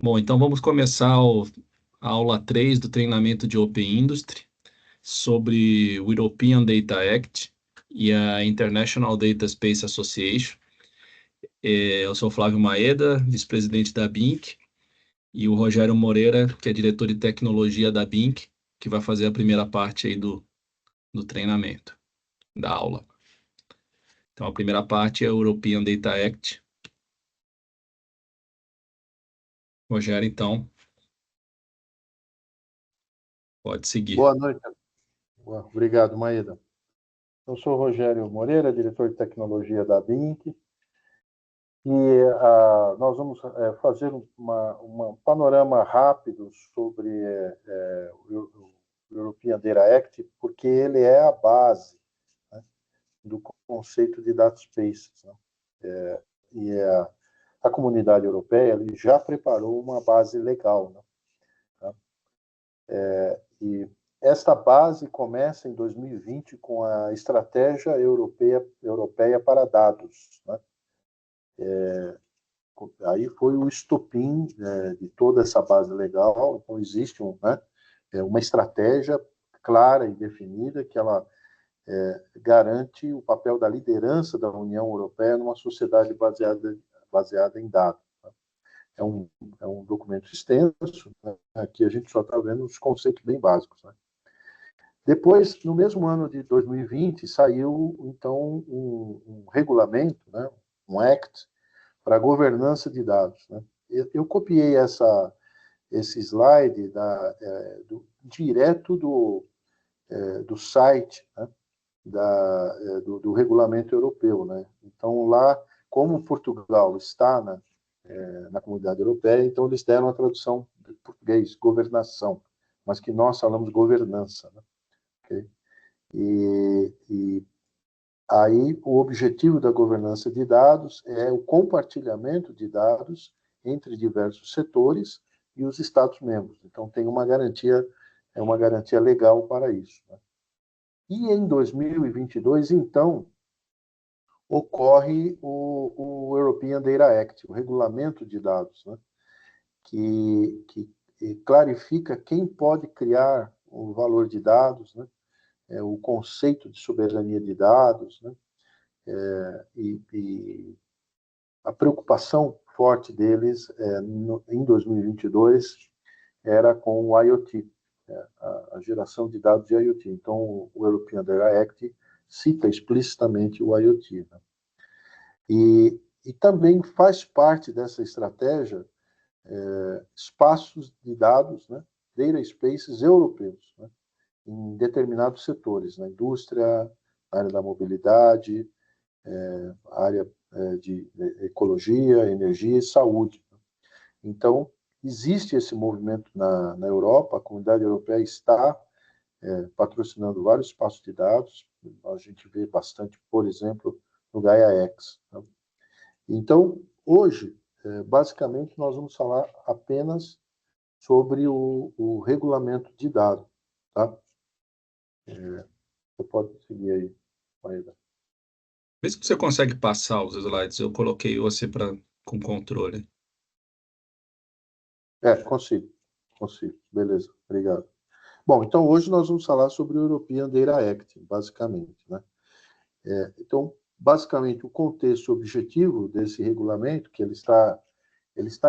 Bom, então vamos começar a aula 3 do treinamento de Open Industry sobre o European Data Act e a International Data Space Association. Eu sou o Flávio Maeda, vice-presidente da BINC, e o Rogério Moreira, que é diretor de tecnologia da BINC, que vai fazer a primeira parte aí do treinamento, da aula. Então, a primeira parte é o European Data Act. Rogério, então, pode seguir. Boa noite. Obrigado, Maeda. Eu sou Rogério Moreira, diretor de tecnologia da BINC, e nós vamos fazer um panorama rápido sobre o European Data Act, porque ele é a base, né, do conceito de data spaces, né? E a comunidade europeia ele já preparou uma base legal, né? E esta base começa em 2020 com a Estratégia Europeia para Dados, né? Aí foi o estopim, de toda essa base legal. Então, existe uma estratégia clara e definida que ela garante o papel da liderança da União Europeia numa sociedade baseada em dados. Né? É um documento extenso, né? Aqui a gente só está vendo os conceitos bem básicos, né? Depois, no mesmo ano de 2020, saiu, então, um regulamento, né, um Act, para a governança de dados, né? Eu copiei esse slide direto do site, né, do regulamento europeu, né? Então, lá, como Portugal está na comunidade europeia, então eles deram a tradução de português, governação, mas que nós falamos governança, né? Okay? E aí o objetivo da governança de dados é o compartilhamento de dados entre diversos setores e os Estados-membros. Então tem uma garantia legal para isso, né? E em 2022, então, ocorre o European Data Act, o regulamento de dados, né? que clarifica quem pode criar o valor de dados, né? O conceito de soberania de dados, né? E a preocupação forte deles em 2022 era com o IoT, a geração de dados de IoT. Então, o European Data Act cita explicitamente o IoT, né? E também faz parte dessa estratégia espaços de dados, né? Data spaces europeus, né? Em determinados setores, na indústria, na área da mobilidade, área de ecologia, energia e saúde. Então, existe esse movimento na Europa, a comunidade europeia está patrocinando vários espaços de dados, a gente vê bastante, por exemplo, no Gaia-X. Né? Então, hoje, basicamente, nós vamos falar apenas sobre o regulamento de dados. Tá? Você pode seguir aí, Maeda. Vê se você consegue passar os slides. Eu coloquei você com controle. Consigo. Beleza, obrigado. Bom, então hoje nós vamos falar sobre o European Data Act, basicamente, né? Então, basicamente, o contexto objetivo desse regulamento, que ele está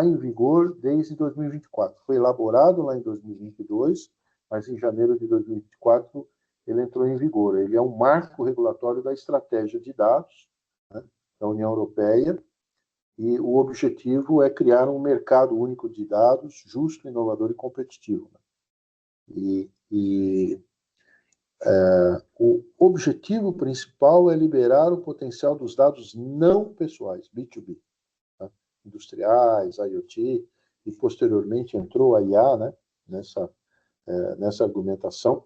em vigor desde 2024. Foi elaborado lá em 2022, mas em janeiro de 2024 ele entrou em vigor. Ele é um marco regulatório da estratégia de dados, né, da União Europeia, e o objetivo é criar um mercado único de dados justo, inovador e competitivo. E o objetivo principal é liberar o potencial dos dados não pessoais, B2B, tá? Industriais, IoT, e posteriormente entrou a IA, né, nessa argumentação.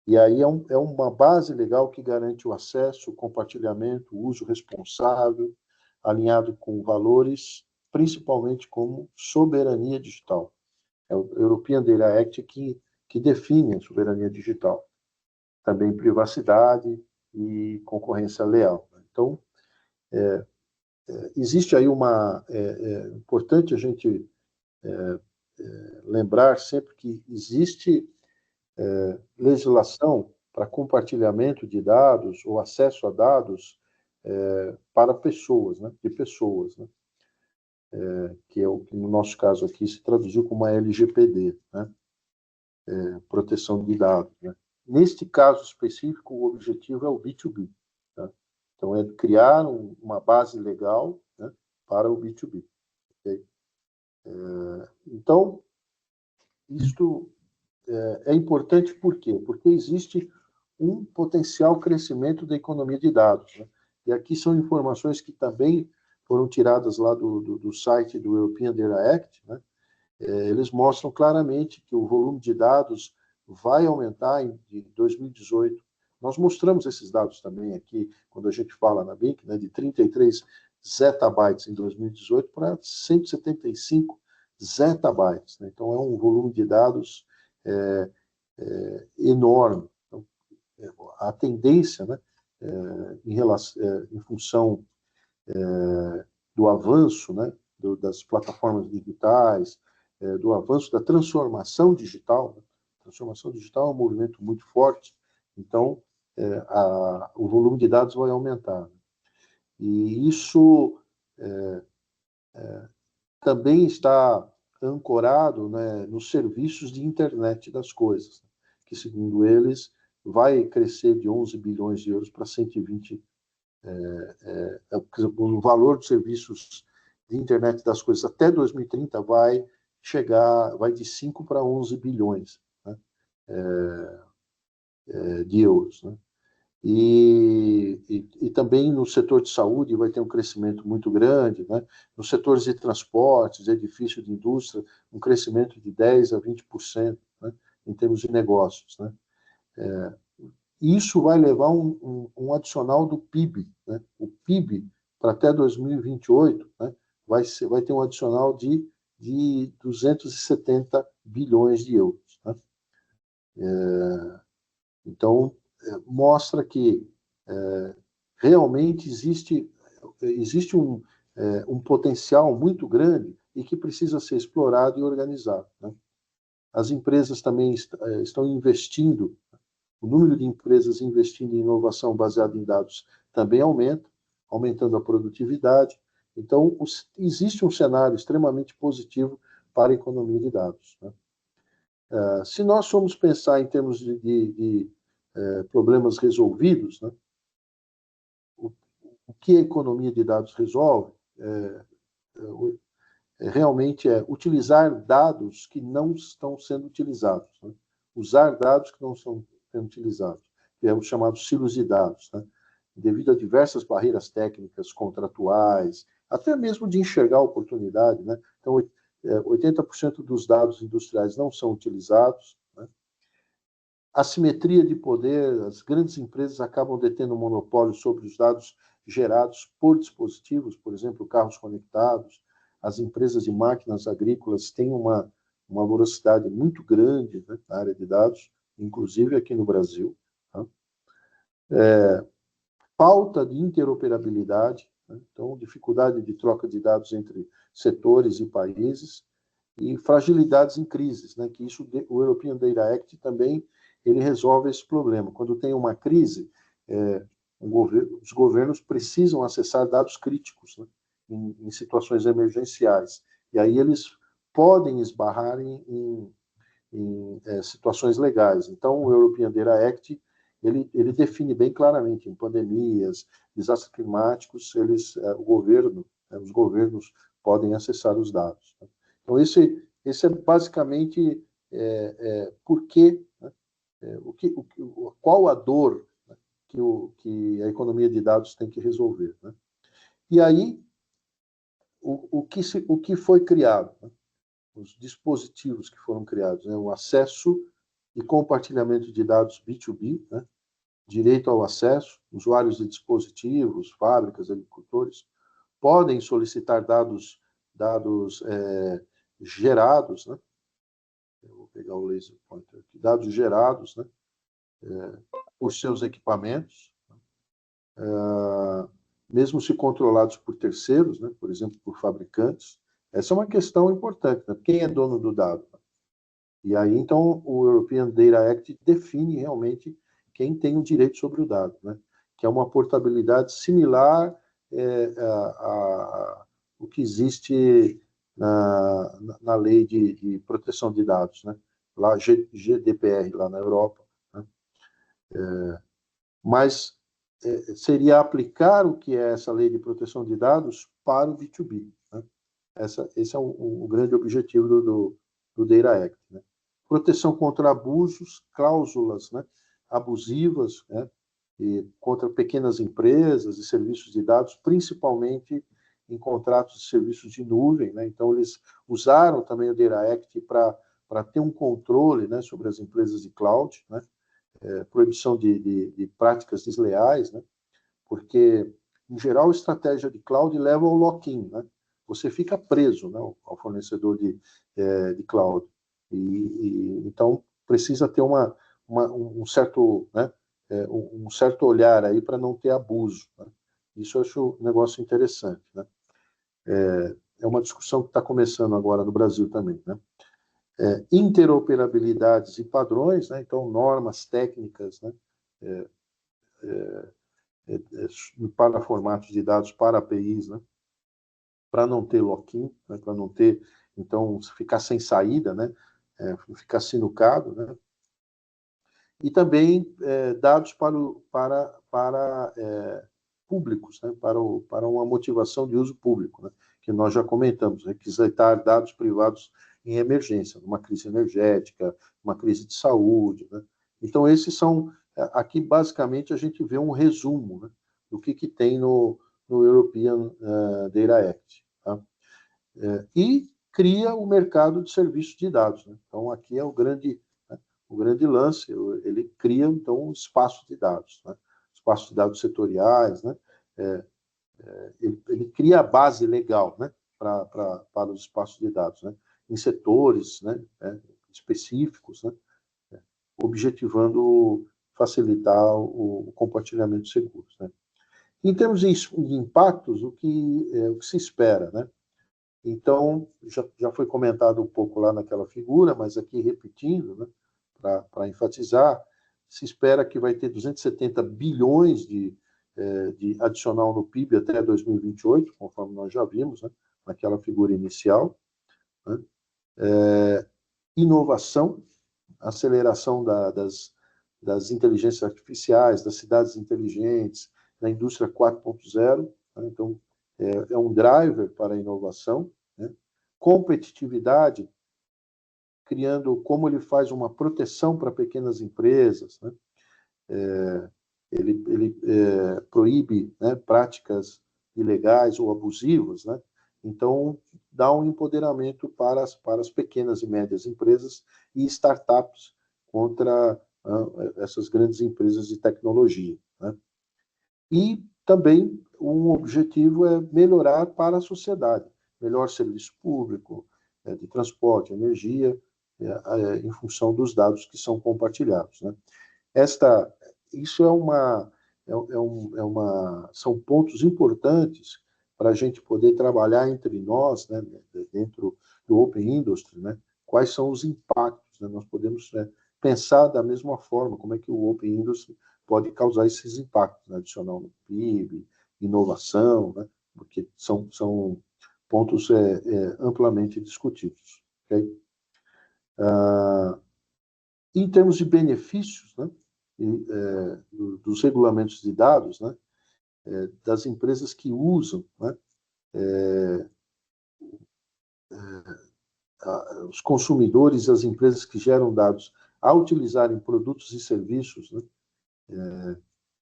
E aí é uma base legal que garante o acesso, o compartilhamento, o uso responsável, alinhado com valores, principalmente como soberania digital. É o European Data Act que define a soberania digital. Também privacidade e concorrência leal. Então, existe aí importante a gente lembrar sempre que existe legislação para compartilhamento de dados ou acesso a dados para pessoas, né? De pessoas, né? Que é o que no nosso caso aqui se traduziu como a LGPD, né? Proteção de dados, né? Neste caso específico, o objetivo é o B2B, tá? Então, é criar uma base legal, né, para o B2B. Okay? Então, isto é importante por quê? Porque existe um potencial crescimento da economia de dados, né? E aqui são informações que também foram tiradas lá do site do European Data Act, né? Eles mostram claramente que o volume de dados vai aumentar em 2018. Nós mostramos esses dados também aqui, quando a gente fala na BINC, né, de 33 zettabytes em 2018 para 175 zettabytes, né? Então, é um volume de dados enorme. Então, a tendência, né, em função do avanço, né, das plataformas digitais, do avanço da transformação digital. Né? A transformação digital é um movimento muito forte, então o volume de dados vai aumentar. E isso também está ancorado, né, nos serviços de internet das coisas, que, segundo eles, vai crescer de 11 bilhões de euros para 120. O valor dos serviços de internet das coisas até 2030 vai de 5 para 11 bilhões, né, de euros, né? E também no setor de saúde vai ter um crescimento muito grande, né? Nos setores de transportes, edifícios de indústria, um crescimento de 10% a 20%, né, em termos de negócios, né? Isso vai levar um adicional do PIB, né? O PIB, para até 2028, né, vai ter um adicional de 270 bilhões de euros, né? Então, mostra que realmente existe um potencial muito grande e que precisa ser explorado e organizado, né? As empresas também estão investindo, o número de empresas investindo em inovação baseada em dados também aumenta, aumentando a produtividade. Então, existe um cenário extremamente positivo para a economia de dados, né? Se nós formos pensar em termos de problemas resolvidos, né, o que a economia de dados resolve realmente é utilizar dados que não estão sendo utilizados, né? Usar dados que não estão sendo utilizados, que é o chamado silos de dados, né? Devido a diversas barreiras técnicas, contratuais, até mesmo de enxergar a oportunidade, né? Então, 80% dos dados industriais não são utilizados, né? Assimetria de poder, as grandes empresas acabam detendo um monopólio sobre os dados gerados por dispositivos, por exemplo, carros conectados. As empresas de máquinas agrícolas têm uma velocidade muito grande, né, na área de dados, inclusive aqui no Brasil, tá? Falta de interoperabilidade, né? Então, dificuldade de troca de dados entre setores e países, e fragilidades em crises, né? Que isso, o European Data Act também ele resolve esse problema. Quando tem uma crise, os governos precisam acessar dados críticos, né, em situações emergenciais. E aí eles podem esbarrar em situações legais. Então, o European Data Act ele define bem claramente em pandemias, desastres climáticos, os governos podem acessar os dados, né? Então, esse é basicamente por que, né, qual a dor, né, que a economia de dados tem que resolver, né? E aí, o que foi criado, né? Os dispositivos que foram criados, né? O acesso e compartilhamento de dados B2B, né? Direito ao acesso, usuários de dispositivos, fábricas, agricultores, podem solicitar dados gerados, né? Eu vou pegar o laser pointer aqui, dados gerados, né, por seus equipamentos, mesmo se controlados por terceiros, né, por exemplo, por fabricantes, Essa é uma questão importante, né? Quem é dono do dado? E aí, então, o European Data Act define realmente quem tem o direito sobre o dado, né? Que é uma portabilidade similar o que existe na lei de proteção de dados, né? Lá, GDPR, lá na Europa. Né? Mas seria aplicar o que é essa lei de proteção de dados para o B2B. Né? Esse é o grande objetivo do Data Act. Né? Proteção contra abusos, cláusulas, né, abusivas, né, e contra pequenas empresas e serviços de dados, principalmente em contratos de serviços de nuvem. Né? Então, eles usaram também o Data Act para ter um controle, né, sobre as empresas de cloud, né? Proibição de práticas desleais, né? Porque, em geral, a estratégia de cloud leva ao lock-in, né? Você fica preso, né, ao fornecedor de cloud. Então, precisa ter um certo, né, um certo olhar aí para não ter abuso. Né? Isso eu acho um negócio interessante. Né? É uma discussão que está começando agora no Brasil também. Né? Interoperabilidades e padrões, né? Então, normas técnicas, né? Para formatos de dados, para APIs, né? Para não ter lock-in, né? Para não ter, então, ficar sem saída, né? Ficar sinucado, né? E também dados para públicos, né? Para uma motivação de uso público, né? Que nós já comentamos, requisitar dados privados em emergência, numa crise energética, uma crise de saúde, né? Então, esses são, aqui basicamente a gente vê um resumo, né, do que tem no European Data Act. Tá? E cria o mercado de serviços de dados. Né? Então, aqui é o grande lance, ele cria, então, um espaço de dados, né? Espaço de dados setoriais, né? Ele cria a base legal, né? Para os espaços de dados, né? Em setores, né? Específicos, né? Objetivando facilitar o compartilhamento de seguros. Né? Em termos de impactos, o que se espera, né? Então, já foi comentado um pouco lá naquela figura, mas aqui repetindo, né? Para enfatizar, se espera que vai ter 270 bilhões de adicional no PIB até 2028, conforme nós já vimos, né? Naquela figura inicial. Né? Inovação, aceleração das inteligências artificiais, das cidades inteligentes, da indústria 4.0. Né? Então, é um driver para a inovação. Né? Competitividade, criando como ele faz uma proteção para pequenas empresas. Né? Ele proíbe, né, práticas ilegais ou abusivas. Né? Então, dá um empoderamento para as pequenas e médias empresas e startups contra essas grandes empresas de tecnologia. Né? E também um objetivo é melhorar para a sociedade, melhor serviço público, de transporte, energia, em função dos dados que são compartilhados. Né? Isso são pontos importantes para a gente poder trabalhar entre nós, né, dentro do Open Industry, né, quais são os impactos. Né, nós podemos pensar da mesma forma como é que o Open Industry pode causar esses impactos, né, adicional no PIB, inovação, né, porque são pontos amplamente discutidos. Okay? Em termos de benefícios, né, dos regulamentos de dados, né, das empresas que usam, né, os consumidores e as empresas que geram dados a utilizarem produtos e serviços, né,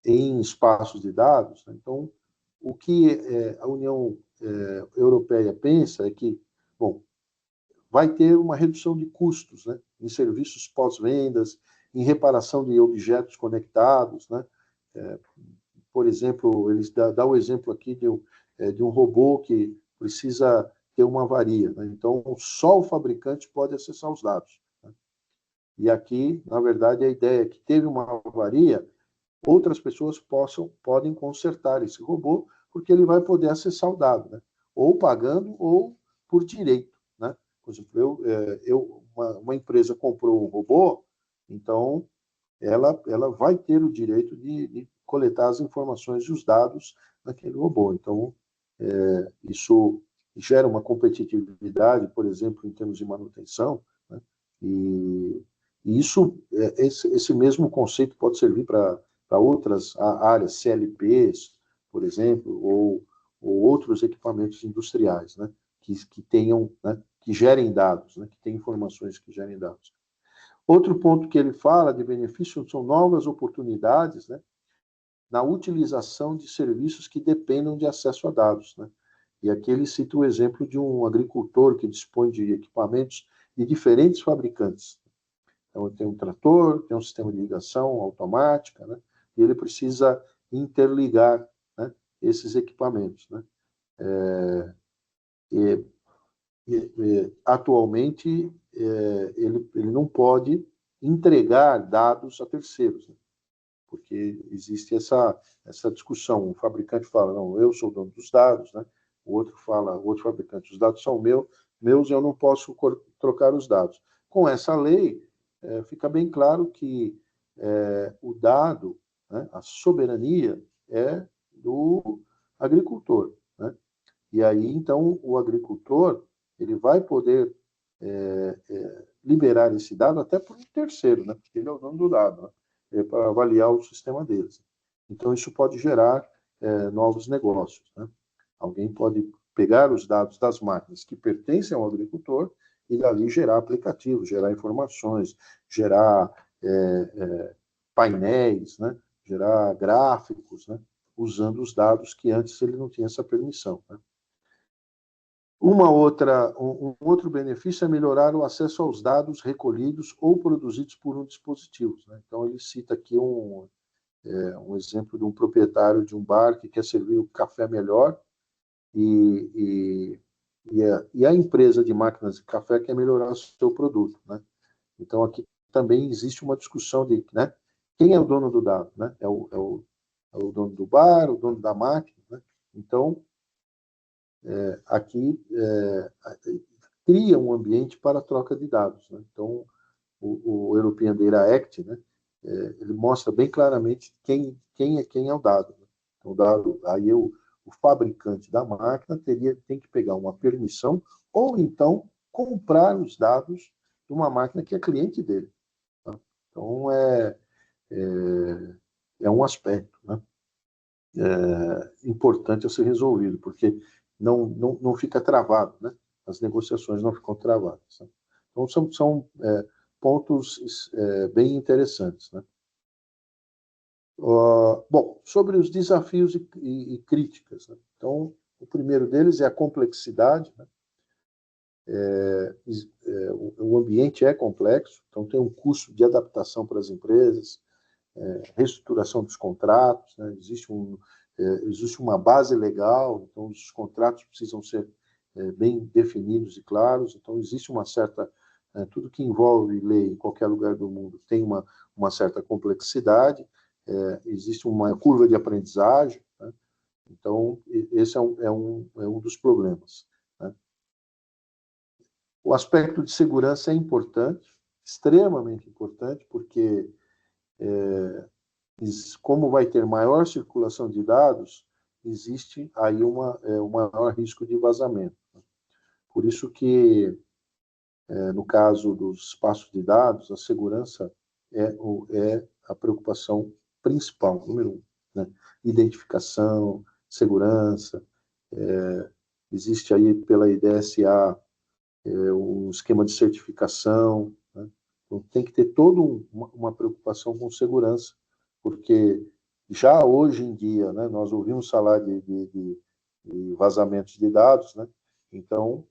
em espaços de dados. Né? Então, o que a União Europeia pensa é que, bom, vai ter uma redução de custos, né, em serviços pós-vendas, em reparação de objetos conectados, né? Por exemplo, eles dão o exemplo aqui de um robô que precisa ter uma avaria. Né? Então, só o fabricante pode acessar os dados. Né? E aqui, na verdade, a ideia é que teve uma avaria, outras pessoas podem consertar esse robô, porque ele vai poder acessar o dado, né? Ou pagando ou por direito, né? Por exemplo, uma empresa comprou um robô, então ela vai ter o direito de coletar as informações e os dados daquele robô. Então, isso gera uma competitividade, por exemplo, em termos de manutenção, né? E isso, esse mesmo conceito pode servir para outras áreas, CLPs, por exemplo, ou outros equipamentos industriais, né? Que tenham, né? Que gerem dados, né? Que tenham informações que gerem dados. Outro ponto que ele fala de benefício são novas oportunidades, né, na utilização de serviços que dependam de acesso a dados, né? E aqui ele cita o exemplo de um agricultor que dispõe de equipamentos de diferentes fabricantes. Então, tem um trator, tem um sistema de ligação automática, né? E ele precisa interligar, né, esses equipamentos, né? Atualmente, ele não pode entregar dados a terceiros, né? Porque existe essa discussão. O fabricante fala, não, eu sou o dono dos dados, né? O outro fala, o outro fabricante, os dados são meus, eu não posso trocar os dados. Com essa lei, fica bem claro que o dado, né, a soberania é do agricultor, né? E aí, então, o agricultor ele vai poder liberar esse dado até para um terceiro, né? Porque ele é o dono do dado, né? Para avaliar o sistema deles. Então, isso pode gerar novos negócios, né? Alguém pode pegar os dados das máquinas que pertencem ao agricultor e dali gerar aplicativos, gerar informações, gerar painéis, né? Gerar gráficos, né? Usando os dados que antes ele não tinha essa permissão, né? Um outro benefício é melhorar o acesso aos dados recolhidos ou produzidos por um dispositivo, né? Então, ele cita aqui um exemplo de um proprietário de um bar que quer servir o café melhor e a empresa de máquinas de café quer melhorar o seu produto, né? Então, aqui também existe uma discussão de, né, quem é o dono do dado, né? É o dono do bar, o dono da máquina, né? Então, aqui cria um ambiente para a troca de dados, né? Então, o European Data Act, né, ele mostra bem claramente quem é o dado, né? Então, o dado, aí o fabricante da máquina tem que pegar uma permissão ou então comprar os dados de uma máquina que é cliente dele, tá? Então, é um aspecto, né, importante a ser resolvido, porque não fica travado, né? As negociações não ficam travadas, né? Então, são pontos bem interessantes, né? Bom, sobre os desafios e críticas, né? Então, o primeiro deles é a complexidade, né? O ambiente é complexo, então tem um custo de adaptação para as empresas, reestruturação dos contratos, né? Existe uma base legal, então os contratos precisam ser bem definidos e claros, então existe uma certa... tudo que envolve lei em qualquer lugar do mundo tem uma certa complexidade, existe uma curva de aprendizagem, né? Então esse é um dos problemas, né? O aspecto de segurança é importante, extremamente importante, porque como vai ter maior circulação de dados, existe aí um maior risco de vazamento. Por isso que, no caso dos espaços de dados, a segurança é a preocupação principal, número um, né? Identificação, segurança, existe aí pela IDSA um esquema de certificação, né? Então, tem que ter toda uma preocupação com segurança, porque já hoje em dia, né, nós ouvimos falar de vazamentos de dados, né? Então,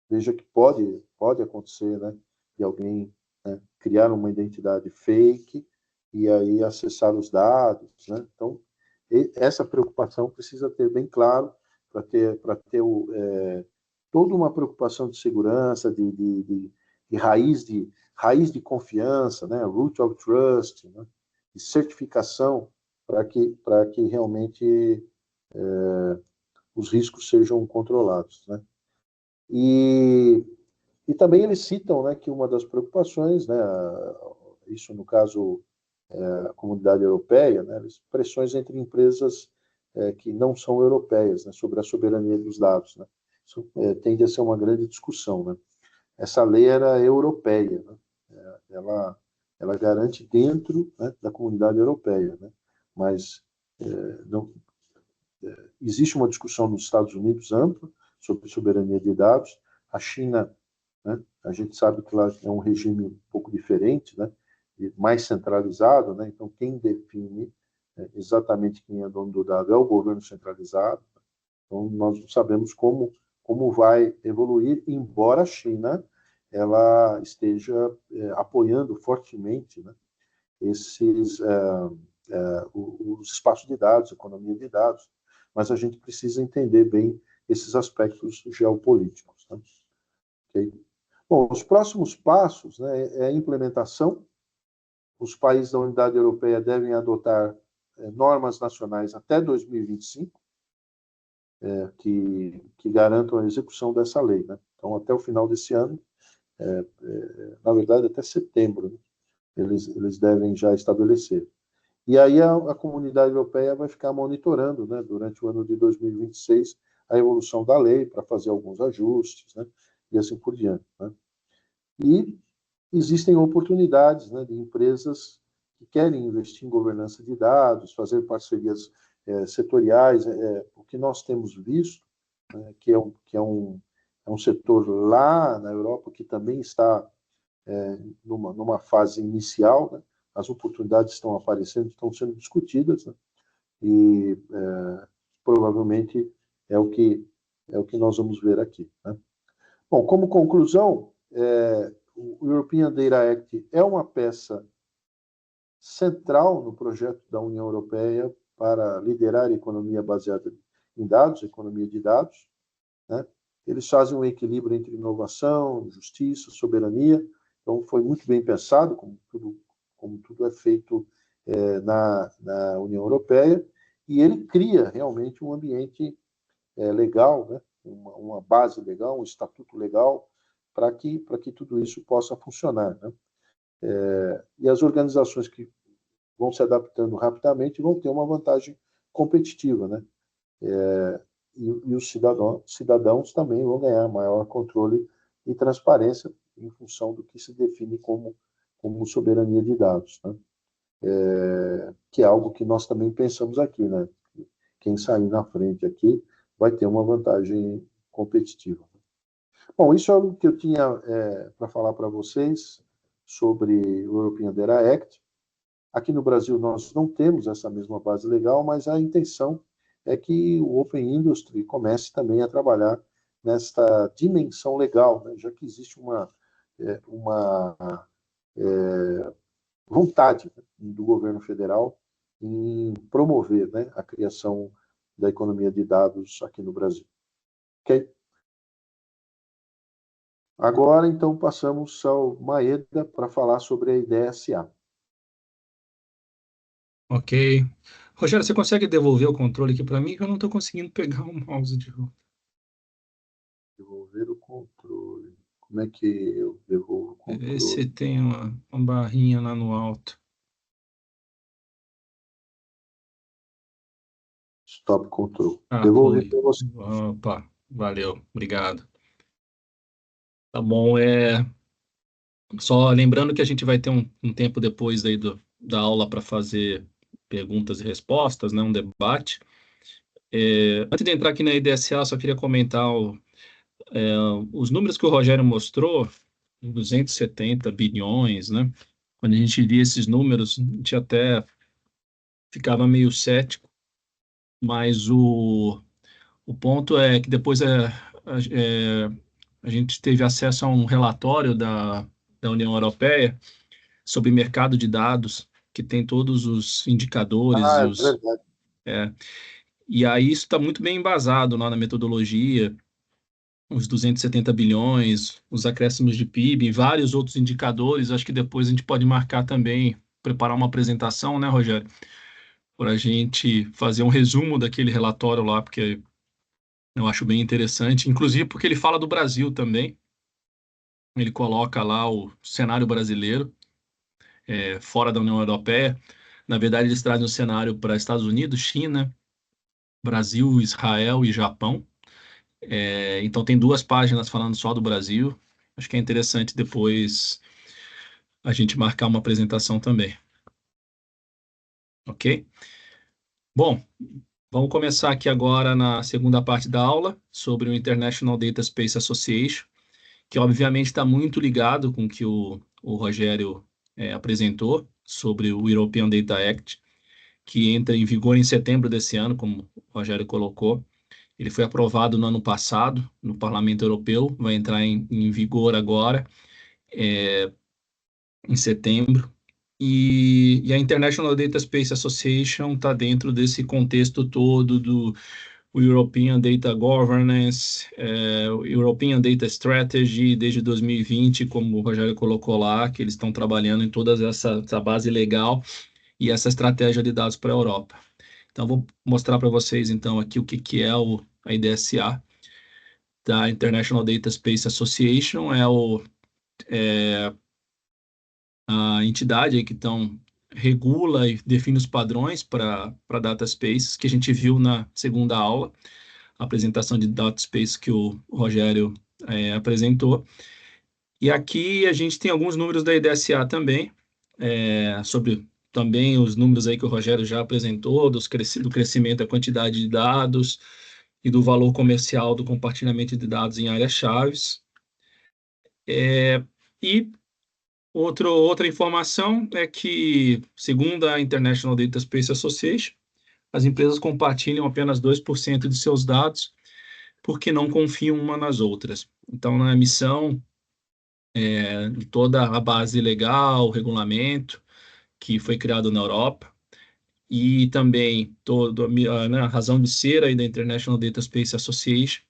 veja que pode acontecer, né, de alguém, né, criar uma identidade fake e aí acessar os dados, né? Então, essa preocupação precisa ter bem claro para ter toda uma preocupação de segurança, de raiz de confiança, né? Root of trust, né? De certificação para que realmente os riscos sejam controlados, né? E também eles citam, né, que uma das preocupações, né, isso no caso a comunidade europeia, né, pressões entre empresas que não são europeias, né, sobre a soberania dos dados, né? Isso tende a ser uma grande discussão, né? Essa lei era europeia, né? ela, ela garante dentro, né, da comunidade europeia, né? Mas não, existe uma discussão nos Estados Unidos ampla sobre soberania de dados. A China, né, a gente sabe que lá é um regime um pouco diferente, né, mais centralizado, né, então quem define exatamente quem é dono do dado é o governo centralizado. Então nós não sabemos como vai evoluir, embora a China ela esteja apoiando fortemente, né, esses os espaços de dados, economia de dados, mas a gente precisa entender bem esses aspectos geopolíticos. Né? Okay? Bom, os próximos passos, né, é a implementação. Os países da Unidade Europeia devem adotar normas nacionais até 2025, que garantam a execução dessa lei. Né? Então, até o final desse ano, na verdade, até setembro, né, eles devem já estabelecer. E aí a comunidade europeia vai ficar monitorando, né, durante o ano de 2026, a evolução da lei para fazer alguns ajustes, né, e assim por diante. Né? E existem oportunidades, né, de empresas que querem investir em governança de dados, fazer parcerias setoriais. O que nós temos visto, né, é um setor lá na Europa que também está numa fase inicial, né? As oportunidades estão aparecendo, estão sendo discutidas, né? E provavelmente é o que nós vamos ver aqui. Né? Bom, como conclusão, o European Data Act é uma peça central no projeto da União Europeia para liderar a economia baseada em dados, economia de dados. Né? Eles fazem um equilíbrio entre inovação, justiça, soberania. Então, foi muito bem pensado, como tudo é feito na União Europeia, e ele cria realmente um ambiente legal, né? uma base legal, um estatuto legal, para que tudo isso possa funcionar. Né? E as organizações que vão se adaptando rapidamente vão ter uma vantagem competitiva, né? E os cidadãos também vão ganhar maior controle e transparência em função do que se define como soberania de dados, né? Que é algo que nós também pensamos aqui, né? Quem sair na frente aqui vai ter uma vantagem competitiva. Bom, isso é o que eu tinha para falar para vocês sobre o European Data Act. Aqui no Brasil nós não temos essa mesma base legal, mas a intenção é que o Open Industry comece também a trabalhar nesta dimensão legal, né? Já que existe uma vontade, né, do governo federal em promover, né, a criação da economia de dados aqui no Brasil. Ok? Agora, então, passamos ao Maeda para falar sobre a IDSA. Ok. Rogério, você consegue devolver o controle aqui para mim? Que eu não estou conseguindo pegar o mouse de volta. Devolver o controle. Como é que eu devolvo o Vê se controle? tem uma barrinha lá no alto. Stop control. Ah, Devolvi foi. para você. Opa, valeu, obrigado. Tá bom, só lembrando que a gente vai ter um tempo depois aí da aula para fazer perguntas e respostas, né, um debate. Antes de entrar aqui na IDSA, só queria comentar os números que o Rogério mostrou, 270 bilhões, né? Quando a gente via esses números, a gente até ficava meio cético, mas o ponto é que depois a gente teve acesso a um relatório da União Europeia sobre mercado de dados, que tem todos os indicadores Ah, é verdade. e aí isso está muito bem embasado lá na metodologia, os 270 bilhões, os acréscimos de PIB e vários outros indicadores. Acho que depois a gente pode marcar também, preparar uma apresentação, né, Rogério? Para a gente fazer um resumo daquele relatório lá, porque Eu acho bem interessante, inclusive porque ele fala do Brasil também. Ele coloca lá o cenário brasileiro, fora da União Europeia. Na verdade, eles trazem o cenário para Estados Unidos, China, Brasil, Israel e Japão. Então, tem 2 páginas falando só do Brasil. Acho que é interessante depois a gente marcar uma apresentação também, ok? Bom, vamos começar aqui agora na segunda parte da aula sobre o International Data Space Association, que obviamente está muito ligado com o que o Rogério apresentou sobre o European Data Act, que entra em vigor em setembro desse ano, como o Rogério colocou. Ele foi aprovado no ano passado no Parlamento Europeu, vai entrar em vigor agora, em setembro. E a International Data Space Association está dentro desse contexto todo do o European Data Governance, o European Data Strategy, desde 2020, como o Rogério colocou lá, que eles estão trabalhando em toda essa base legal e essa estratégia de dados para a Europa. Então, vou mostrar para vocês, então, aqui o que é a IDSA, da International Data Space Association, a entidade aí que regula e define os padrões para data spaces, que a gente viu na segunda aula, a apresentação de data space que o Rogério apresentou. E aqui a gente tem alguns números da IDSA também, sobre também os números aí que o Rogério já apresentou, do crescimento da quantidade de dados e do valor comercial do compartilhamento de dados em áreas-chave. E outra informação é que, segundo a International Data Space Association, as empresas compartilham apenas 2% de seus dados porque não confiam uma nas outras. Então, na missão, de toda a base legal, o regulamento que foi criado na Europa, e também a razão de ser aí da International Data Space Association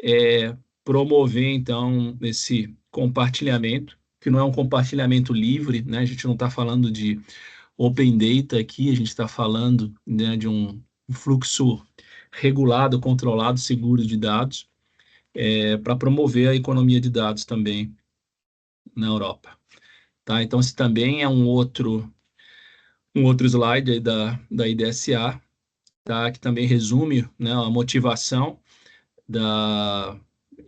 é promover, então, esse compartilhamento, que não é um compartilhamento livre, né? A gente não está falando de open data aqui, a gente está falando, né, de um fluxo regulado, controlado, seguro de dados, para promover a economia de dados também na Europa. Tá? Então, esse também é um outro slide aí da IDSA, tá? Que também resume, né, a motivação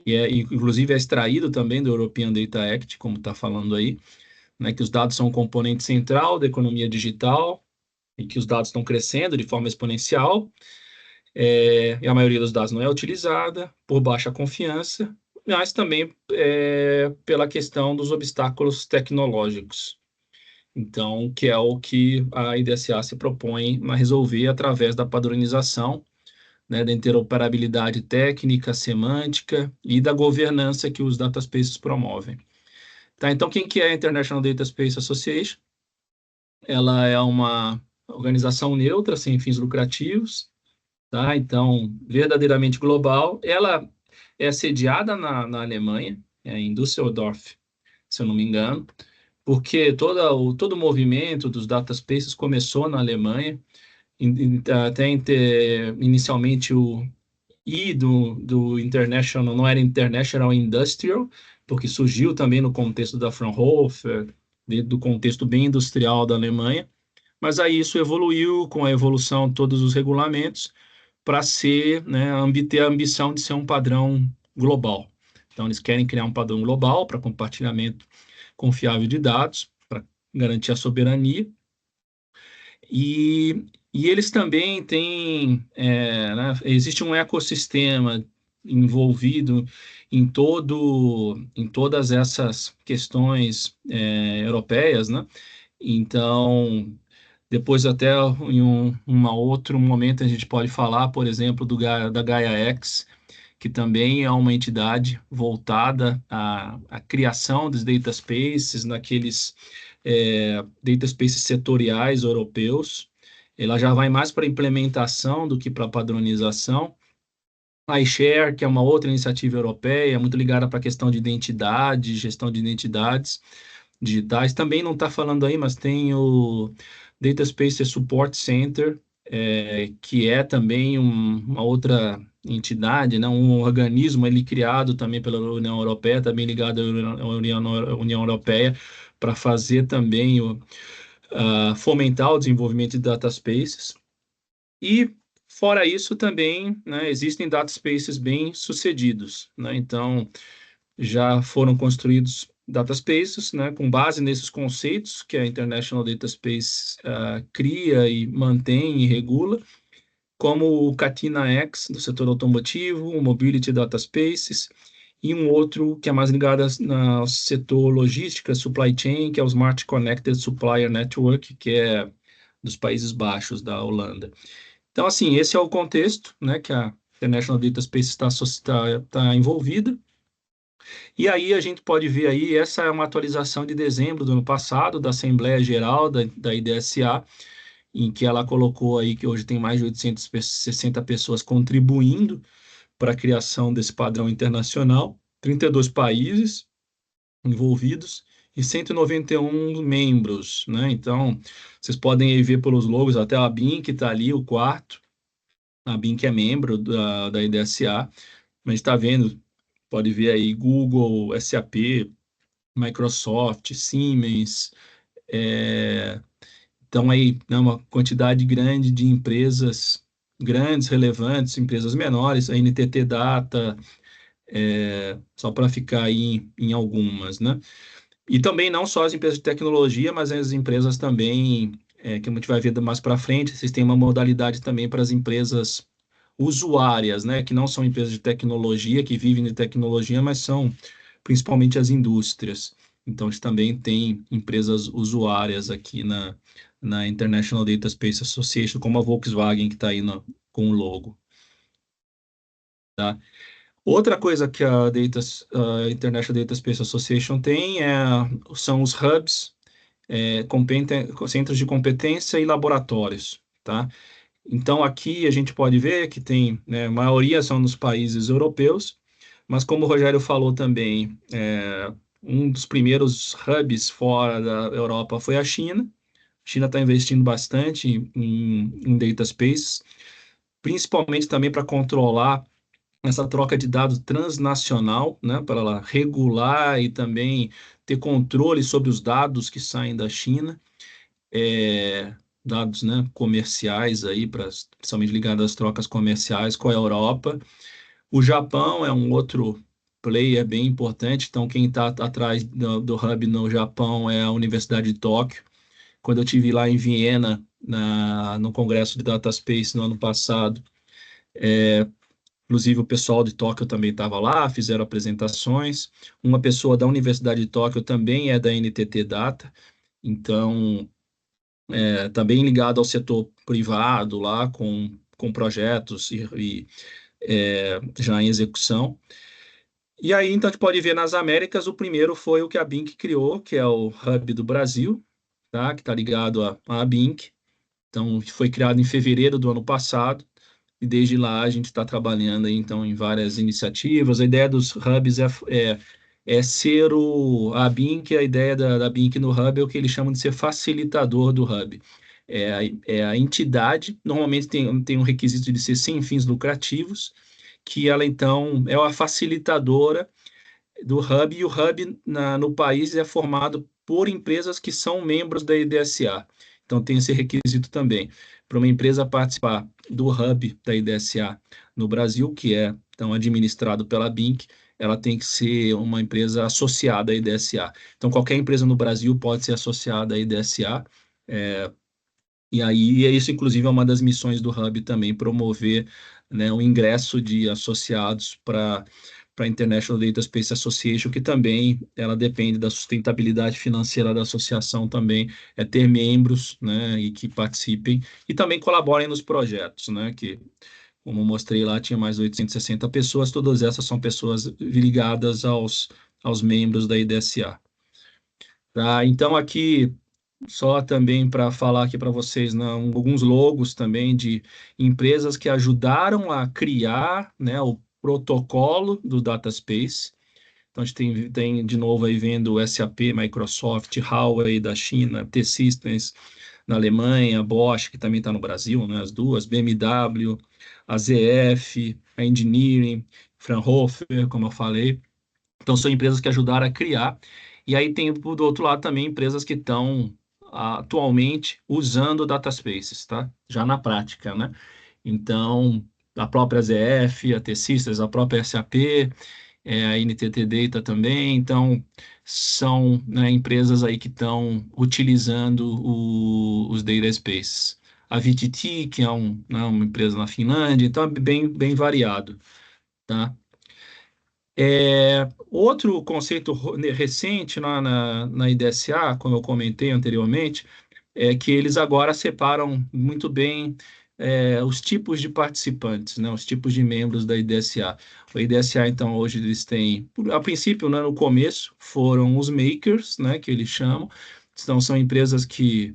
inclusive é extraído também do European Data Act, como está falando aí, né, que os dados são um componente central da economia digital e que os dados estão crescendo de forma exponencial, e a maioria dos dados não é utilizada por baixa confiança, mas também pela questão dos obstáculos tecnológicos. Então, que é o que a IDSA se propõe a resolver através da padronização, né, da interoperabilidade técnica, semântica e da governança que os data spaces promovem. Tá, então, quem que é a International Data Space Association? Ela é uma organização neutra, sem fins lucrativos, tá? Então, verdadeiramente global. Ela é sediada na Alemanha, em Düsseldorf, se eu não me engano, porque todo o movimento dos data spaces começou na Alemanha, até inicialmente o I do International não era International Industrial, porque surgiu também no contexto da Fraunhofer, dentro do contexto bem industrial da Alemanha, mas aí isso evoluiu com a evolução de todos os regulamentos para ser, né, ter a ambição de ser um padrão global. Então, eles querem criar um padrão global para compartilhamento confiável de dados, para garantir a soberania, e eles também têm, né, existe um ecossistema envolvido em todas essas questões europeias, né? Então, depois até em outro momento a gente pode falar, por exemplo, da Gaia-X, que também é uma entidade voltada à criação dos data spaces, naqueles data spaces setoriais europeus. Ela já vai mais para implementação do que para padronização. A iShare, que é uma outra iniciativa europeia, muito ligada para a questão de identidade, gestão de identidades digitais. Também não está falando aí, mas tem o Data Space Support Center, que é também uma outra entidade, né, um organismo ele criado também pela União Europeia, também ligado à União Europeia, para fazer também fomentar o desenvolvimento de data spaces. E, fora isso, também, né, existem data spaces bem sucedidos, né? Então, já foram construídos data spaces, né, com base nesses conceitos que a International Data Space cria e mantém e regula, como o Catena X, do setor automotivo, o Mobility Data Spaces, e um outro que é mais ligado ao setor logística, supply chain, que é o Smart Connected Supplier Network, que é dos Países Baixos, da Holanda. Então, assim, esse é o contexto, né, que a International Data Space está envolvida. E aí a gente pode ver aí, essa é uma atualização de dezembro do ano passado, da Assembleia Geral da IDSA, em que ela colocou aí que hoje tem mais de 860 pessoas contribuindo para a criação desse padrão internacional, 32 países envolvidos e 191 membros, né? Então, vocês podem aí ver pelos logos, até a BIM que está ali, o quarto, a BIM que é membro da IDSA, mas está vendo, pode ver aí Google, SAP, Microsoft, Siemens, então aí, né, uma quantidade grande de empresas grandes, relevantes, empresas menores, a NTT Data, só para ficar aí em algumas, né? E também não só as empresas de tecnologia, mas as empresas também, que a gente vai ver mais para frente, vocês têm uma modalidade também para as empresas usuárias, né, que não são empresas de tecnologia, que vivem de tecnologia, mas são principalmente as indústrias. Então, a gente também tem empresas usuárias aqui na International Data Space Association, como a Volkswagen, que está aí com o logo. Tá? Outra coisa que a International Data Space Association tem são os hubs, centros de competência e laboratórios, tá? Então, aqui a gente pode ver que tem, né, a maioria são nos países europeus, mas como o Rogério falou também, um dos primeiros hubs fora da Europa foi a China. A China está investindo bastante em data space, principalmente também para controlar essa troca de dados transnacional, né, para ela regular e também ter controle sobre os dados que saem da China, dados, né, comerciais aí, principalmente ligados às trocas comerciais com a Europa. O Japão é um outro player bem importante, então quem está atrás do hub no Japão é a Universidade de Tóquio. Quando eu tive lá em Viena, no Congresso de Data Space no ano passado, inclusive o pessoal de Tóquio também estava lá, fizeram apresentações. Uma pessoa da Universidade de Tóquio também é da NTT Data, então também ligado ao setor privado lá, com projetos já em execução. E aí, então, a gente pode ver nas Américas, o primeiro foi o que a BINC criou, que é o Hub do Brasil, tá? Que está ligado à BINC. Então, foi criado em fevereiro do ano passado, e desde lá a gente está trabalhando aí, então, em várias iniciativas. A ideia dos hubs é ser a BINC, a ideia da BINC no hub é o que eles chamam de ser facilitador do hub. É a entidade, normalmente tem um requisito de ser sem fins lucrativos, que ela, então, é a facilitadora do hub, e o hub no país é formado por empresas que são membros da IDSA. Então, tem esse requisito também. Para uma empresa participar do hub da IDSA no Brasil, que é, então, administrado pela BINC, ela tem que ser uma empresa associada à IDSA. Então, qualquer empresa no Brasil pode ser associada à IDSA, e aí, isso, inclusive, é uma das missões do Hub também, promover, né, o ingresso de associados para a International Data Space Association, que também ela depende da sustentabilidade financeira da associação também, ter membros, né, e que participem e também colaborem nos projetos, né, que, como eu mostrei lá, tinha mais de 860 pessoas, todas essas são pessoas ligadas aos membros da IDSA. Tá? Então, aqui só também para falar aqui para vocês, né, alguns logos também de empresas que ajudaram a criar, né, o protocolo do DataSpace. Então, a gente tem de novo aí vendo o SAP, Microsoft, Huawei da China, T-Systems, na Alemanha, a Bosch, que também está no Brasil, né, as duas, BMW, a ZF, a Engineering, Fraunhofer, como eu falei. Então, são empresas que ajudaram a criar. E aí tem, do outro lado, também empresas que estão atualmente usando data spaces, tá? Já na prática, né? Então, a própria ZF, a T-Systems, a própria SAP, a NTT Data também. Então, são, né, empresas aí que estão utilizando os data spaces. A VTT, que é né, uma empresa na Finlândia, então é bem variado, tá? Outro conceito recente na IDSA, como eu comentei anteriormente, é que eles agora separam muito bem os tipos de participantes, né, os tipos de membros da IDSA. O IDSA, então, hoje eles têm, a princípio, né, no começo, foram os makers, né, que eles chamam. Então, são empresas que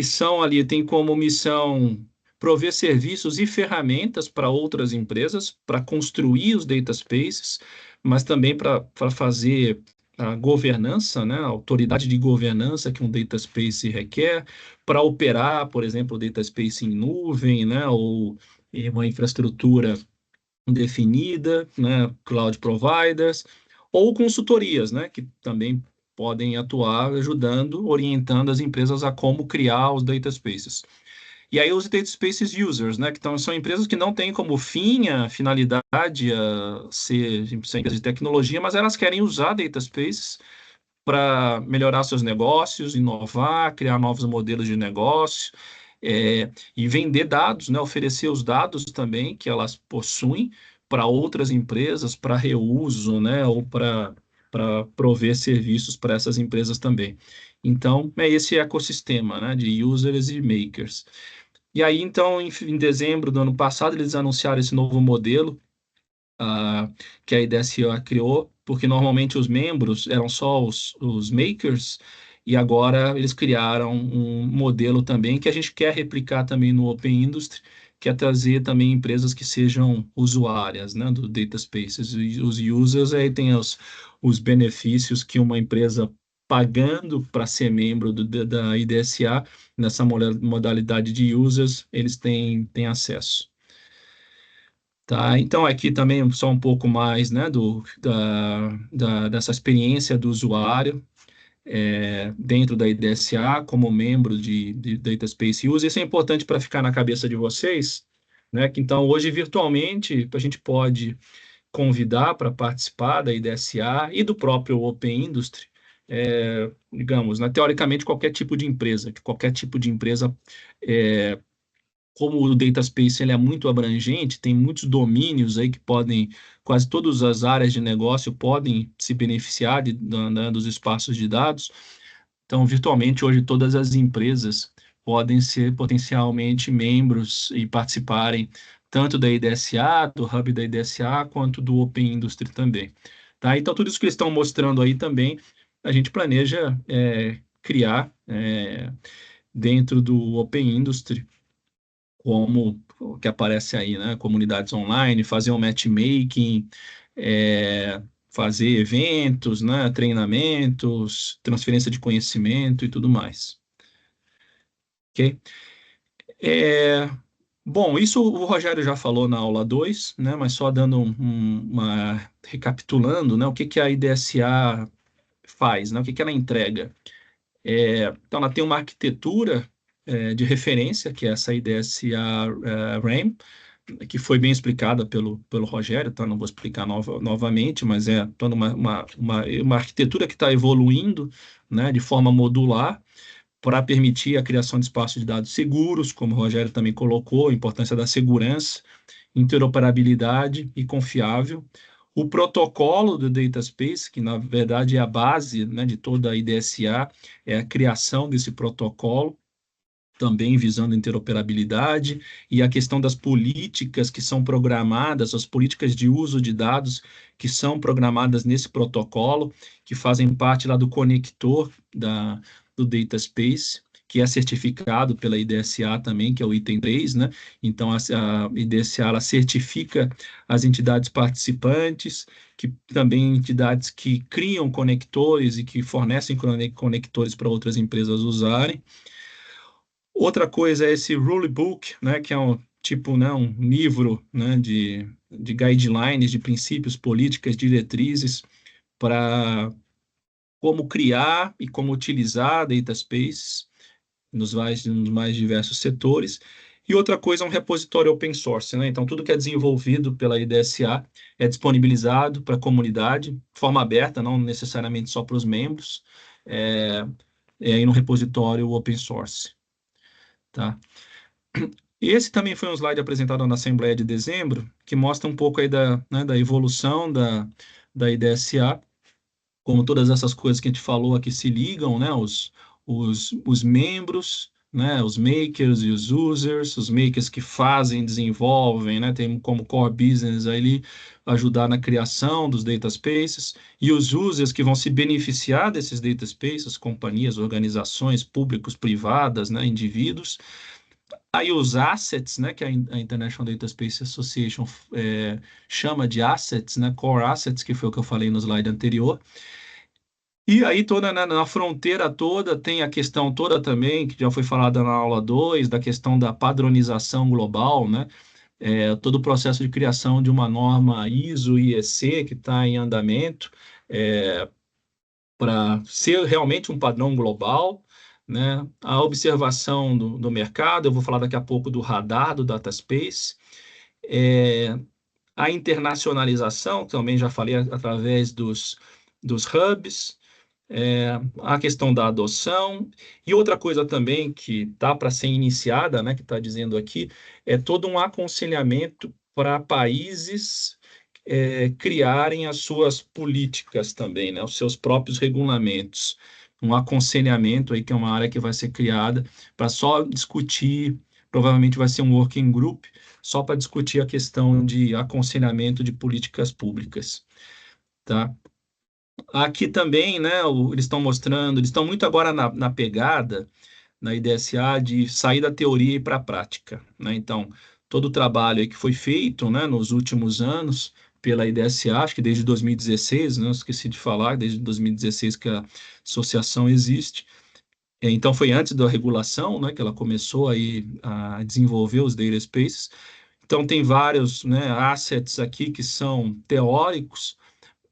são ali, têm como missão prover serviços e ferramentas para outras empresas, para construir os data spaces, mas também para fazer a governança, né, a autoridade de governança que um data space requer, para operar, por exemplo, o data space em nuvem, né, ou em uma infraestrutura definida, né, cloud providers, ou consultorias, né, que também podem atuar ajudando, orientando as empresas a como criar os data spaces. E aí os data spaces users, né, que são empresas que não têm como fim, a finalidade ser empresas de tecnologia, mas elas querem usar data spaces para melhorar seus negócios, inovar, criar novos modelos de negócio, e vender dados, né, oferecer os dados também que elas possuem para outras empresas, para reuso, né, ou para prover serviços para essas empresas também. Então, é esse ecossistema, né, de users e makers. E aí, então, em dezembro do ano passado, eles anunciaram esse novo modelo que a IDSA criou, porque normalmente os membros eram só os makers, e agora eles criaram um modelo também que a gente quer replicar também no Open Industry, que é trazer também empresas que sejam usuárias, né, do Data Spaces. Os users aí tem os benefícios que uma empresa pagando para ser membro da IDSA, nessa modalidade de users, eles têm acesso. Tá, então aqui também só um pouco mais, né, dessa experiência do usuário dentro da IDSA como membro de Data Space Use. Isso é importante para ficar na cabeça de vocês, né, que então hoje virtualmente a gente pode convidar para participar da IDSA e do próprio Open Industry, digamos, né, teoricamente qualquer tipo de empresa, que qualquer tipo de empresa como o data space ele é muito abrangente, tem muitos domínios aí que podem, quase todas as áreas de negócio podem se beneficiar né, dos espaços de dados. Então, virtualmente, hoje, todas as empresas podem ser potencialmente membros e participarem tanto da IDSA, do Hub da IDSA, quanto do Open Industry também. Tá? Então, tudo isso que eles estão mostrando aí também, a gente planeja criar dentro do Open Industry, como o que aparece aí, né? Comunidades online, fazer um matchmaking, fazer eventos, né? Treinamentos, transferência de conhecimento e tudo mais. Ok? Bom, isso o Rogério já falou na aula 2, né? Mas só dando recapitulando, né? O que a IDSA faz, né? O que ela entrega? Então, ela tem uma arquitetura de referência, que é essa IDSA RAM, que foi bem explicada pelo Rogério, tá? Não vou explicar novamente, mas é toda uma arquitetura que está evoluindo, né, de forma modular, para permitir a criação de espaços de dados seguros, como o Rogério também colocou, a importância da segurança, interoperabilidade e confiável. O protocolo do Data Space, que na verdade é a base, né, de toda a IDSA, é a criação desse protocolo, também visando interoperabilidade, e a questão das políticas que são programadas, as políticas de uso de dados que são programadas nesse protocolo, que fazem parte lá do conector do Data Space, que é certificado pela IDSA também, que é o item 3, né? Então, a IDSA ela certifica as entidades participantes, que também entidades que criam conectores e que fornecem conectores para outras empresas usarem. Outra coisa é esse rulebook, né, que é um tipo, né, um livro, né, de guidelines, de princípios, políticas, diretrizes para como criar e como utilizar data spaces nos mais diversos setores. E outra coisa é um repositório open source, né? Então, tudo que é desenvolvido pela IDSA é disponibilizado para a comunidade, de forma aberta, não necessariamente só para os membros, é, aí no repositório open source, tá? E esse também foi um slide apresentado na Assembleia de dezembro, que mostra um pouco aí né, da evolução da IDSA, como todas essas coisas que a gente falou aqui se ligam, né? Os membros, né? Os makers e os users, os makers que fazem, desenvolvem, né? Tem como core business ali ajudar na criação dos data spaces, e os users que vão se beneficiar desses data spaces, companhias, organizações, públicos, privadas, né? Indivíduos. Aí os assets, né, que a International Data Space Association chama de assets, né, core assets, que foi o que eu falei no slide anterior. E aí toda na fronteira toda tem a questão toda também, que já foi falada na aula 2 da questão da padronização global, né? Todo o processo de criação de uma norma ISO e IEC que está em andamento, para ser realmente um padrão global, né? A observação do mercado, eu vou falar daqui a pouco do radar, do Data Space, a internacionalização, também já falei através dos hubs, a questão da adoção, e outra coisa também que está para ser iniciada, né, que está dizendo aqui, é todo um aconselhamento para países criarem as suas políticas também, né, os seus próprios regulamentos. Um aconselhamento aí, que é uma área que vai ser criada para só discutir, provavelmente vai ser um working group, só para discutir a questão de aconselhamento de políticas públicas, tá? Aqui também, né, eles estão mostrando, eles estão muito agora na pegada, na IDSA, de sair da teoria e para a prática, né? Então, todo o trabalho aí que foi feito, né, nos últimos anos pela IDSA, acho que desde 2016, né, eu esqueci de falar, desde 2016 que a associação existe. Então, foi antes da regulação, né, que ela começou aí a desenvolver os data spaces. Então, tem vários, né, assets aqui que são teóricos,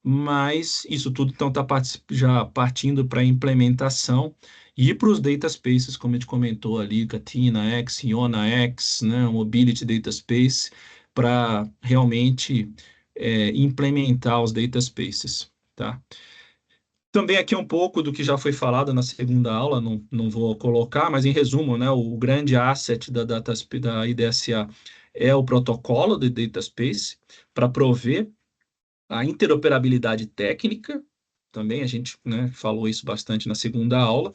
mas isso tudo então está já partindo para a implementação e para os data spaces, como a gente comentou ali, Katina X, Iona X, né, Mobility Data Space, para realmente implementar os data spaces, tá? Também aqui um pouco do que já foi falado na segunda aula, não vou colocar, mas em resumo, né, o grande asset da IDSA é o protocolo de Data Space para prover a interoperabilidade técnica, também a gente, né, falou isso bastante na segunda aula,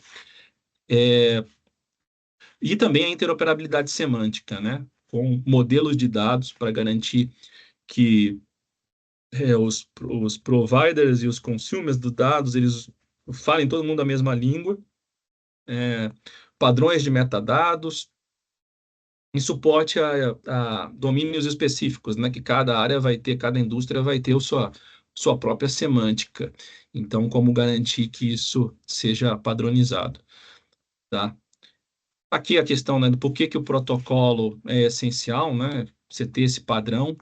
e também a interoperabilidade semântica, né, com modelos de dados para garantir que os providers e os consumers dos dados, eles falem todo mundo a mesma língua, padrões de metadados, em suporte a domínios específicos, né, que cada área vai ter, cada indústria vai ter sua própria semântica. Então, como garantir que isso seja padronizado, tá? Aqui a questão, né, do porquê que o protocolo é essencial, né, você ter esse padrão.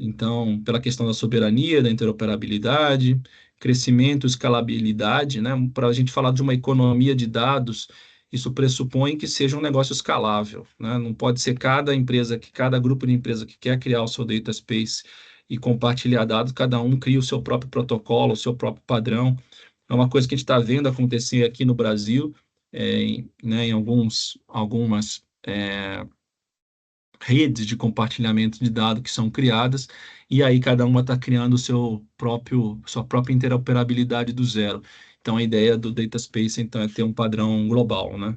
Então, pela questão da soberania, da interoperabilidade, crescimento, escalabilidade, né? Para a gente falar de uma economia de dados, isso pressupõe que seja um negócio escalável, né? Não pode ser cada empresa, cada grupo de empresa que quer criar o seu data space e compartilhar dados, cada um cria o seu próprio protocolo, o seu próprio padrão. É uma coisa que a gente está vendo acontecer aqui no Brasil, né, em algumas redes de compartilhamento de dados que são criadas, e aí cada uma está criando sua própria interoperabilidade do zero. Então, a ideia do Data Space, então, é ter um padrão global, né?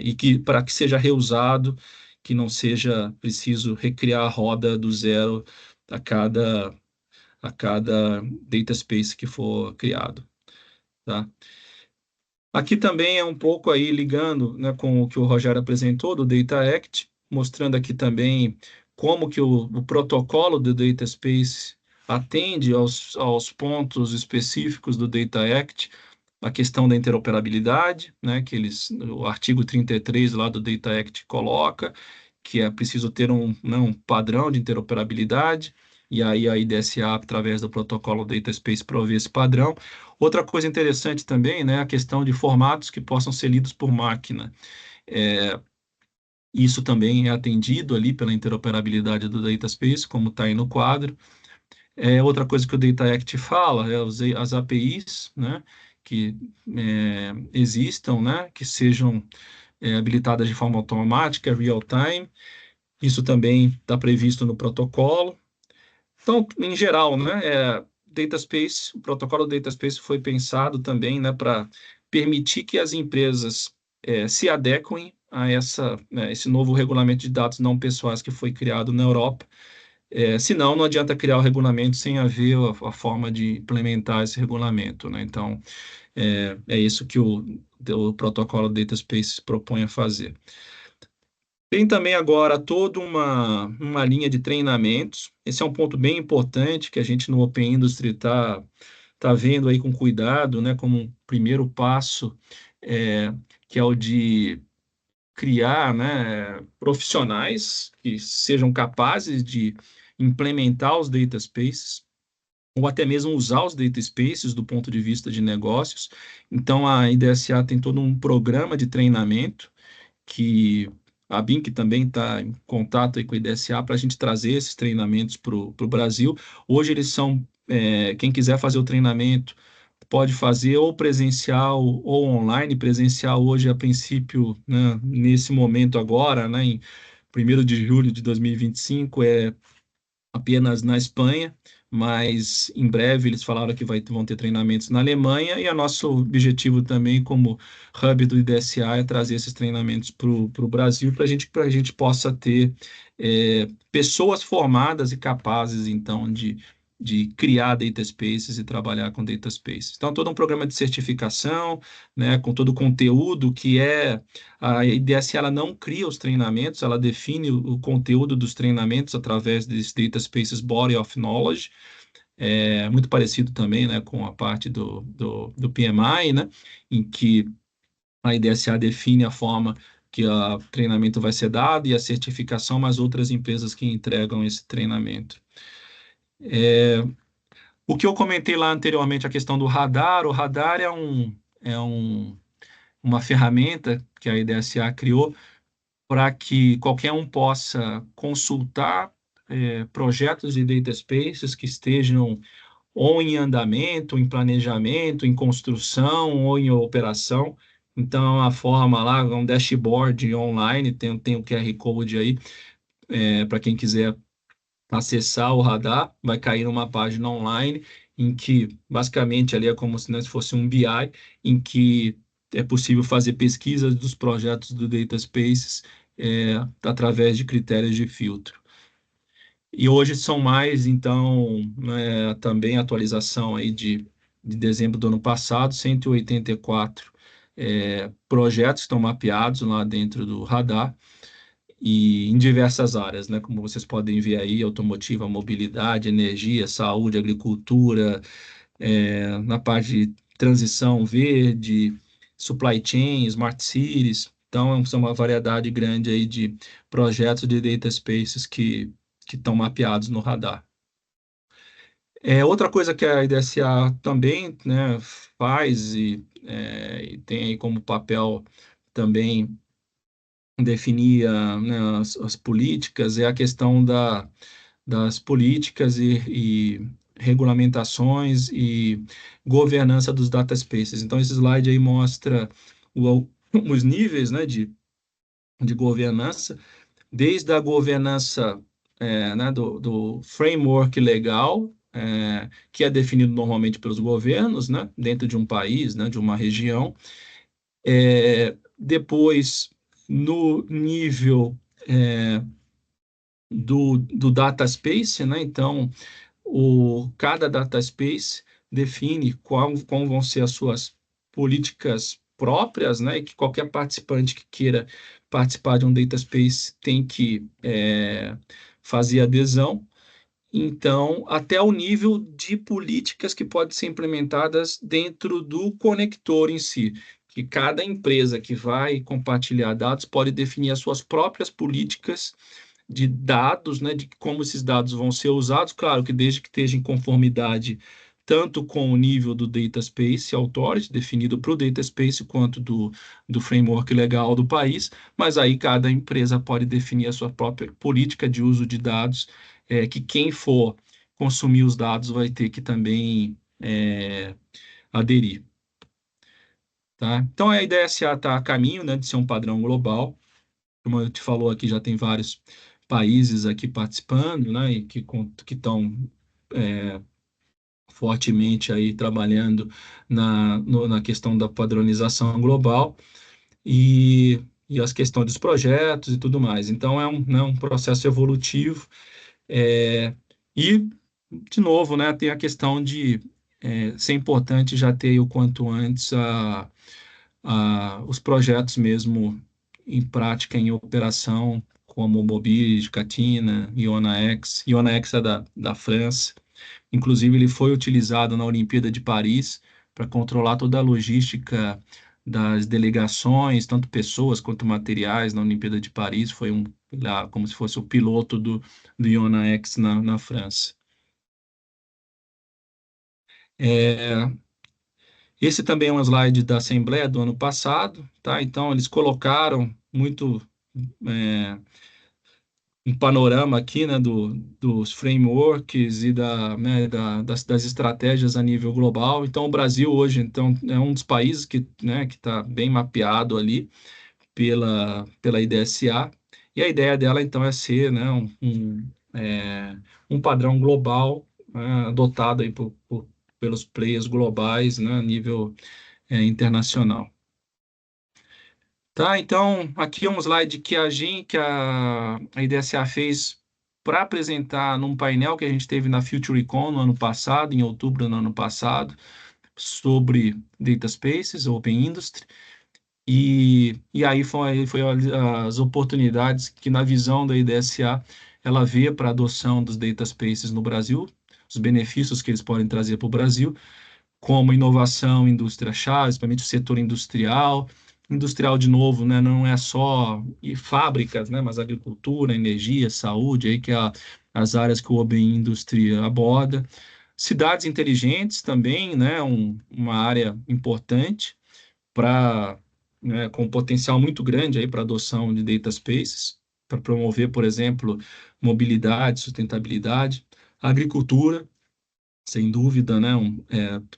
E que para que seja reusado, que não seja preciso recriar a roda do zero a cada Data Space que for criado, tá? Aqui também é um pouco aí ligando, né, com o que o Rogério apresentou do Data Act, mostrando aqui também como que o protocolo do Data Space atende aos pontos específicos do Data Act. a questão da interoperabilidade, né, o artigo 33 lá do Data Act coloca, que é preciso ter um padrão de interoperabilidade, e aí a IDSA, através do protocolo Data Space, provê esse padrão. Outra coisa interessante também, né, a questão de formatos que possam ser lidos por máquina. Isso também é atendido ali pela interoperabilidade do Data Space, como está aí no quadro. Outra coisa que o Data Act fala é as APIs, né, que existam, né, que sejam habilitadas de forma automática, real-time. Isso também está previsto no protocolo. Então, em geral, né, Data Space, o protocolo Data Space foi pensado também, né, para permitir que as empresas se adequem a esse novo regulamento de dados não pessoais que foi criado na Europa. Senão, não adianta criar o regulamento sem haver a forma de implementar esse regulamento, né? Então, é isso que o protocolo Data Space propõe a fazer. Tem também agora toda uma linha de treinamentos. Esse é um ponto bem importante que a gente no Open Industry tá vendo aí com cuidado, né, como um primeiro passo, que é o de criar, né, profissionais que sejam capazes de implementar os data spaces, ou até mesmo usar os data spaces do ponto de vista de negócios. Então, a IDSA tem todo um programa de treinamento que a BINC também está em contato aí com a IDSA para a gente trazer esses treinamentos para o Brasil. Hoje eles são, quem quiser fazer o treinamento pode fazer ou presencial ou online. Presencial hoje, a princípio, né, nesse momento agora, né, em 1º de julho de 2025, apenas na Espanha, mas em breve eles falaram que vão ter treinamentos na Alemanha, e o nosso objetivo também, como hub do IDSA, é trazer esses treinamentos para o Brasil, para a gente possa ter pessoas formadas e capazes, então, de criar data spaces e trabalhar com data spaces. Então, todo um programa de certificação, né, com todo o conteúdo que a IDSA, ela não cria os treinamentos, ela define o conteúdo dos treinamentos através desse Data Spaces Body of Knowledge, muito parecido também, né, com a parte do PMI, né, em que a IDSA define a forma que o treinamento vai ser dado e a certificação, mas outras empresas que entregam esse treinamento. O que eu comentei lá anteriormente, a questão do radar, o radar uma ferramenta que a IDSA criou para que qualquer um possa consultar projetos de data spaces que estejam ou em andamento, em planejamento, em construção ou em operação. Então, a forma lá, um dashboard online, tem o QR Code aí, para quem quiser acessar o radar, vai cair numa página online em que, basicamente, ali é como se fosse um BI, em que é possível fazer pesquisas dos projetos do Data Spaces através de critérios de filtro. E hoje são mais, então, também atualização aí de dezembro do ano passado, 184 projetos estão mapeados lá dentro do radar, e em diversas áreas, né? Como vocês podem ver aí, automotiva, mobilidade, energia, saúde, agricultura, na parte de transição verde, supply chain, smart cities. Então, são uma variedade grande aí de projetos de data spaces que estão mapeados no radar. Outra coisa que a IDSA também, né, faz e tem aí como papel também definir né, as políticas, é a questão das políticas e regulamentações e governança dos data spaces. Então, esse slide aí mostra os níveis, né, de governança, desde a governança né, do framework legal, que é definido normalmente pelos governos, né, dentro de um país, né, de uma região. Depois, no nível do data space, né? Então, cada data space define como vão ser as suas políticas próprias, né? E que qualquer participante que queira participar de um data space tem que fazer adesão. então, até o nível de políticas que podem ser implementadas dentro do conector em si, que cada empresa que vai compartilhar dados pode definir as suas próprias políticas de dados, né, de como esses dados vão ser usados, claro que desde que esteja em conformidade tanto com o nível do Data Space Authority, definido para o Data Space, quanto do framework legal do país, mas aí cada empresa pode definir a sua própria política de uso de dados, que quem for consumir os dados vai ter que também aderir. Tá? Então a IDSA está a caminho, né, de ser um padrão global. Como eu te falou aqui, já tem vários países aqui participando, né, e que estão fortemente aí trabalhando na questão da padronização global e as questões dos projetos e tudo mais. Então, é um, né, um processo evolutivo. E, de novo, né, tem a questão de ser importante já ter o quanto antes os projetos mesmo em prática, em operação, como o Mobility, Catina, IONA-X. IONA-X é da França. Inclusive, ele foi utilizado na Olimpíada de Paris para controlar toda a logística das delegações, tanto pessoas quanto materiais na Olimpíada de Paris. Foi lá, como se fosse o piloto do Iona X na França. Esse também é um slide da Assembleia do ano passado, tá? Então, eles colocaram muito um panorama aqui, né, dos frameworks e das estratégias a nível global. Então, o Brasil hoje, então, é um dos países que, né, que está bem mapeado ali pela IDSA. E a ideia dela, então, é ser, né, um padrão global, né, adotado aí pelos players globais, né, a nível internacional. Tá, então aqui é um slide que a IDSA fez para apresentar num painel que a gente teve na FutureCon no ano passado, em outubro do ano passado, sobre Data Spaces, Open Industry, e aí foi as oportunidades que, na visão da IDSA, ela vê para a adoção dos Data Spaces no Brasil, os benefícios que eles podem trazer para o Brasil, como inovação, indústria-chave, principalmente o setor industrial. Industrial, de novo, né, não é só fábricas, né, mas agricultura, energia, saúde, aí que é as áreas que o Open Industry aborda. Cidades inteligentes também, né, uma área importante para, né, com um potencial muito grande aí para adoção de data spaces, para promover, por exemplo, mobilidade, sustentabilidade, agricultura, sem dúvida, né,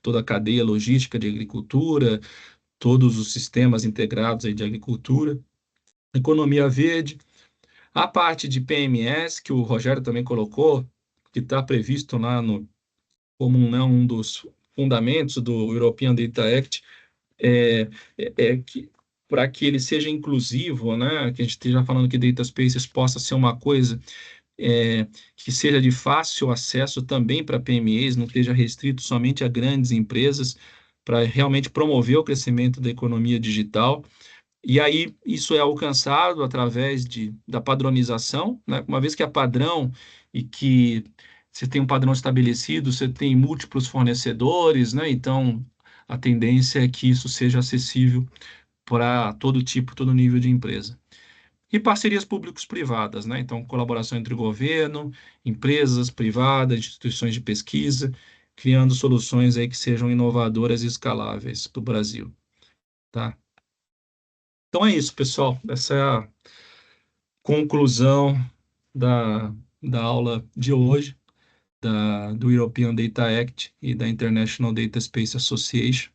toda a cadeia logística de agricultura, todos os sistemas integrados aí de agricultura, economia verde, a parte de PMS, que o Rogério também colocou, que está previsto lá como né, um dos fundamentos do European Data Act, que para que ele seja inclusivo, né, que a gente esteja falando que Data Spaces possa ser uma coisa que seja de fácil acesso também para PMEs, não esteja restrito somente a grandes empresas, para realmente promover o crescimento da economia digital. E aí isso é alcançado através da padronização, né? Uma vez que é padrão e que você tem um padrão estabelecido, você tem múltiplos fornecedores, né? Então a tendência é que isso seja acessível para todo tipo, todo nível de empresa. E parcerias públicos-privadas, né? Então, colaboração entre o governo, empresas privadas, instituições de pesquisa, criando soluções aí que sejam inovadoras e escaláveis para o Brasil, tá? Então é isso, pessoal. Essa é a conclusão da aula de hoje, do European Data Act e da International Data Space Association.